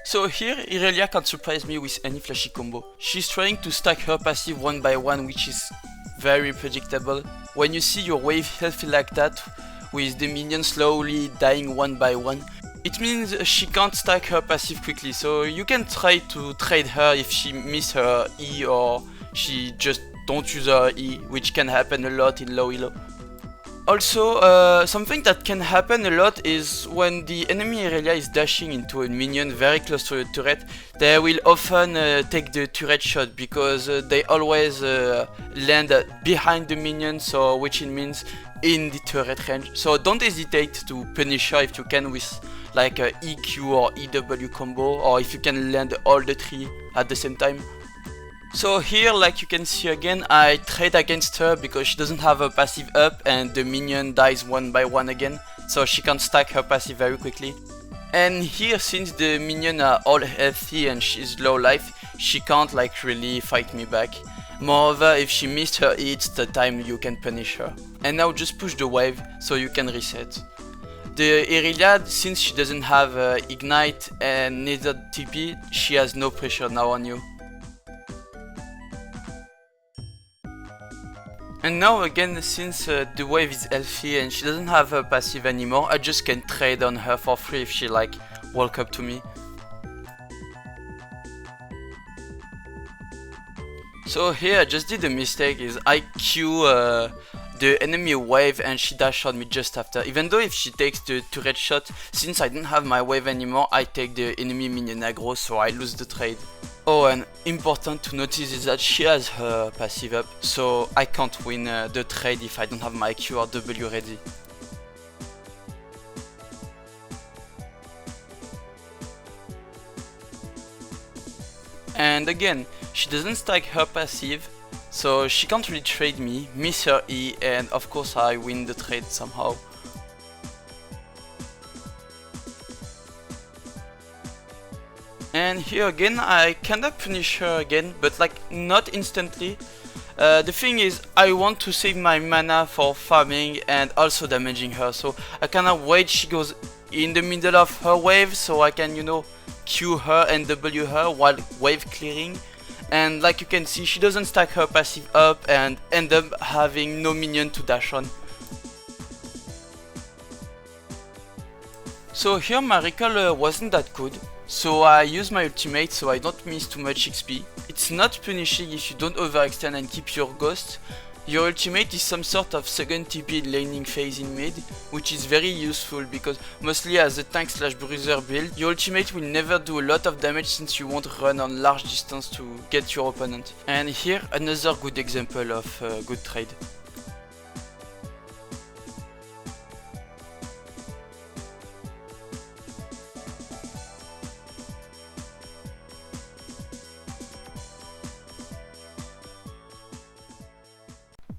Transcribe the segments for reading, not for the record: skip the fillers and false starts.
So here, Irelia can't surprise me with any flashy combo. She's trying to stack her passive one by one, which is very predictable. When you see your wave healthy like that, with the minions slowly dying one by one, it means she can't stack her passive quickly, so you can try to trade her if she miss her E or she just don't use her E, which can happen a lot in low elo. Also, something that can happen a lot is when the enemy Irelia is dashing into a minion very close to a turret, they will often take the turret shot because they always land behind the minion, so which it means in the turret range. So don't hesitate to punish her if you can with like a EQ or EW combo, or if you can land all the three at the same time. So here, like you can see again, I trade against her because she doesn't have a passive up and the minion dies one by one again, so she can stack her passive very quickly. And here, since the minions are all healthy and she's low life, she can't like really fight me back. Moreover, if she missed her E, it's the time you can punish her. And now just push the wave so you can reset. The Irelia, since she doesn't have Ignite and neither TP, she has no pressure now on you. And now again, since the wave is healthy and she doesn't have her passive anymore, I just can trade on her for free if she like walk up to me. So here I just did a mistake, is I Q the enemy wave and she dash on me just after. Even though if she takes the turret shot, since I don't have my wave anymore, I take the enemy minion aggro, so I lose the trade. Oh, and important to notice is that she has her passive up, so I can't win the trade if I don't have my Q or W ready. And again, she doesn't stack her passive, so she can't really trade me, miss her E, and of course I win the trade somehow. And here again, I kinda punish her again, but like not instantly. The thing is, I want to save my mana for farming and also damaging her, so I kinda wait she goes in the middle of her wave so I can, you know, Q her and W her while wave clearing. And like you can see, she doesn't stack her passive up and end up having no minion to dash on. So here my recall wasn't that good, so I use my ultimate so I don't miss too much XP. It's not punishing if you don't overextend and keep your ghost. Your ultimate is some sort of second TP laning phase in mid, which is very useful because mostly as a tank slash bruiser build, your ultimate will never do a lot of damage since you won't run on large distance to get your opponent. And here another good example of good trade.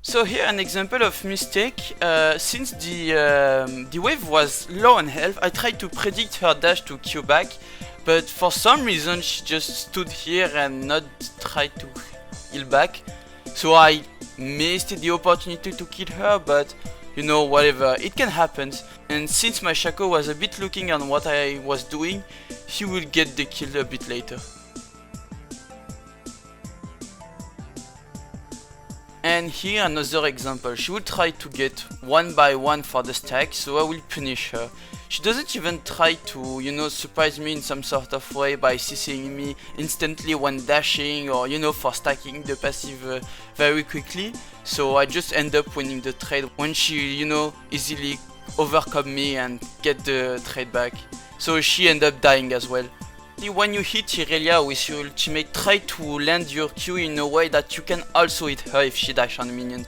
So here an example of mistake. Since the wave was low on health, I tried to predict her dash to Q back, but for some reason she just stood here and not tried to heal back. So I missed the opportunity to kill her, but you know, whatever, it can happen. And since my Shaco was a bit looking on what I was doing, he will get the kill a bit later. And here another example, she will try to get one by one for the stack, so I will punish her. She doesn't even try to, you know, surprise me in some sort of way by CCing me instantly when dashing or, you know, for stacking the passive very quickly. So I just end up winning the trade when she, you know, easily overcome me and get the trade back. So she end up dying as well. When you hit Irelia with your ultimate, try to land your Q in a way that you can also hit her if she dash on a minion.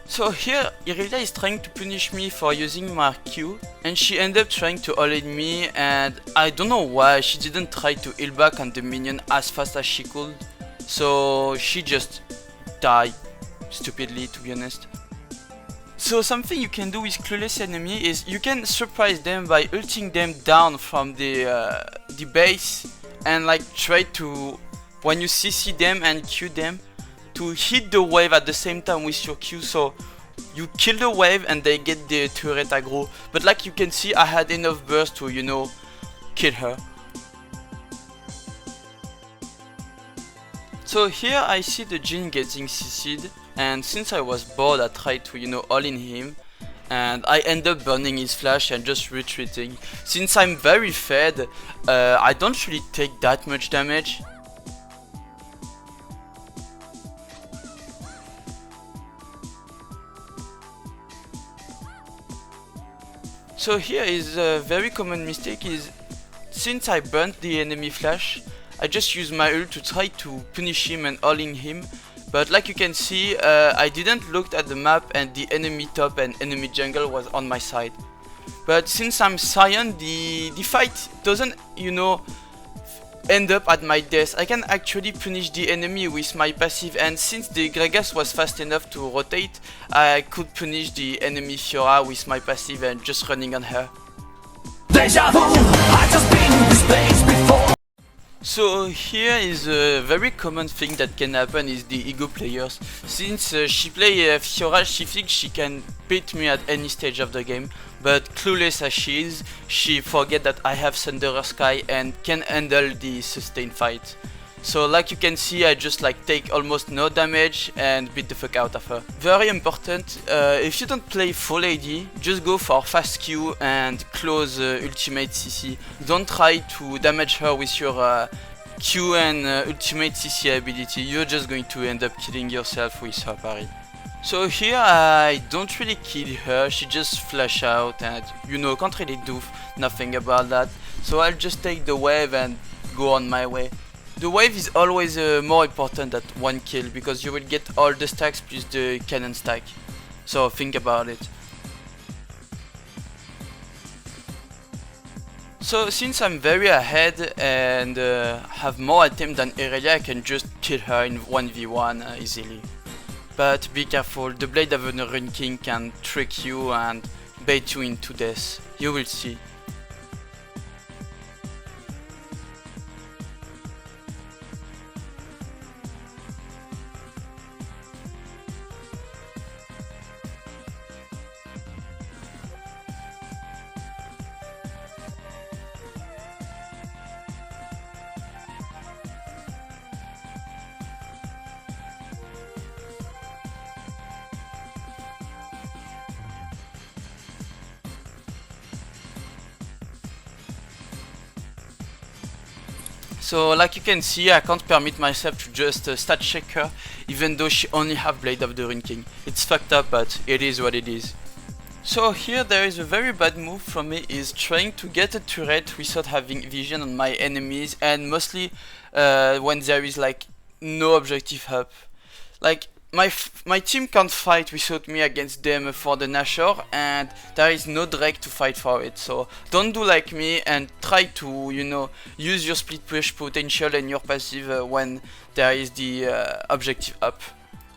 So here, Irelia is trying to punish me for using my Q, and she ended up trying to all-in me, and I don't know why she didn't try to heal back on the minion as fast as she could. So she just died stupidly, to be honest. So something you can do with clueless enemy is you can surprise them by ulting them down from the base and like try to, when you CC them and Q them, to hit the wave at the same time with your Q. So You kill the wave and they get the turret aggro, but like you can see, I had enough burst to, you know, kill her. So here I see the Jhin getting CC'd, and since I was bored I tried to, you know, all in him, and I end up burning his flash and just retreating. Since I'm very fed, I don't really take that much damage. So here is a very common mistake is, since I burnt the enemy flash, I just use my ult to try to punish him and all in him, but like you can see, I didn't look at the map and the enemy top and enemy jungle was on my side. But since I'm Sion, the fight doesn't, you know, end up at my death. I can actually punish the enemy with my passive, and since the Gragas was fast enough to rotate, I could punish the enemy Fiora with my passive and just running on her. Deja vu, I just been in this place before. So here is a very common thing that can happen is the ego players. Since she play Fiora, she thinks she can beat me at any stage of the game, but clueless as she is, she forget that I have Thunderer Sky and can handle the sustained fight. So like you can see, I just like take almost no damage and beat the fuck out of her. Very important, if you don't play full AD, just go for fast Q and close ultimate CC. Don't try to damage her with your Q and ultimate CC ability, you're just going to end up killing yourself with her parry. So here I don't really kill her, she just flash out and you know, can't really do nothing about that. So I'll just take the wave and go on my way. The wave is always more important than one kill because you will get all the stacks plus the cannon stack. So think about it. So since I'm very ahead and have more items than Irelia, I can just kill her in 1v1 easily. But be careful, the Blade of the Rune King can trick you and bait you into death. You will see. So like you can see, I can't permit myself to just stat check her, even though she only have Blade of the Rune King. It's fucked up, but it is what it is. So here there is a very bad move from me, is trying to get a turret without having vision on my enemies, and mostly when there is like no objective up. Like my team can't fight without me against them for the Nashor, and there is no Drake to fight for it. So don't do like me and try to, you know, use your split push potential and your passive when there is the objective up.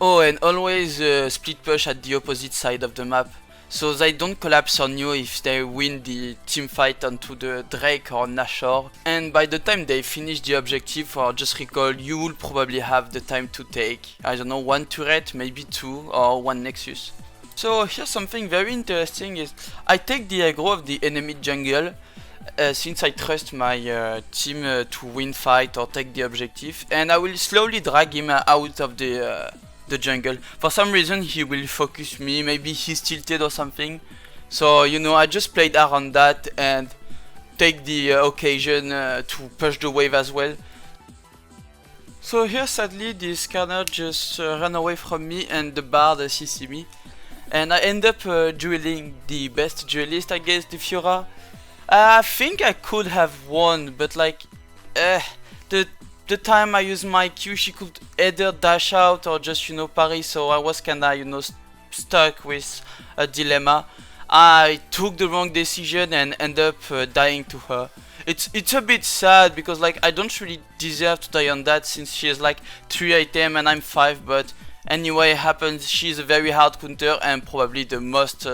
Oh, and always split push at the opposite side of the map, so they don't collapse on you if they win the team fight onto the Drake or Nashor. And by the time they finish the objective or just recall, you will probably have the time to take, I don't know, one turret, maybe two, or one Nexus. So here's something very interesting is, I take the aggro of the enemy jungle since I trust my team to win fight or take the objective, and I will slowly drag him out of the jungle. For some reason he will focus me, maybe he's tilted or something. So you know, I just played around that and take the occasion to push the wave as well. So here sadly this Scanner just ran away from me and the Bard CC me. And I end up dueling the best duelist against the Fiora. I think I could have won, but like the time I used my Q, she could either dash out or just, you know, parry, so I was kinda, you know, stuck with a dilemma. I took the wrong decision and end up dying to her. It's a bit sad because like I don't really deserve to die on that since she has like 3 items and I'm 5, but anyway it happens. She's a very hard counter and probably the most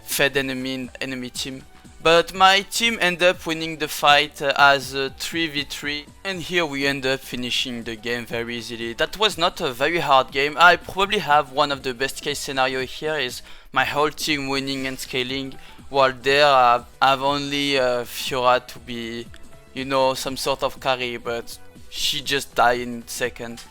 fed enemy in enemy team. But my team ended up winning the fight as a 3v3, and here we end up finishing the game very easily. That was not a very hard game. I probably have one of the best case scenario here is my whole team winning and scaling, while there I've only Fiora to be, you know, some sort of carry, but she just died in second.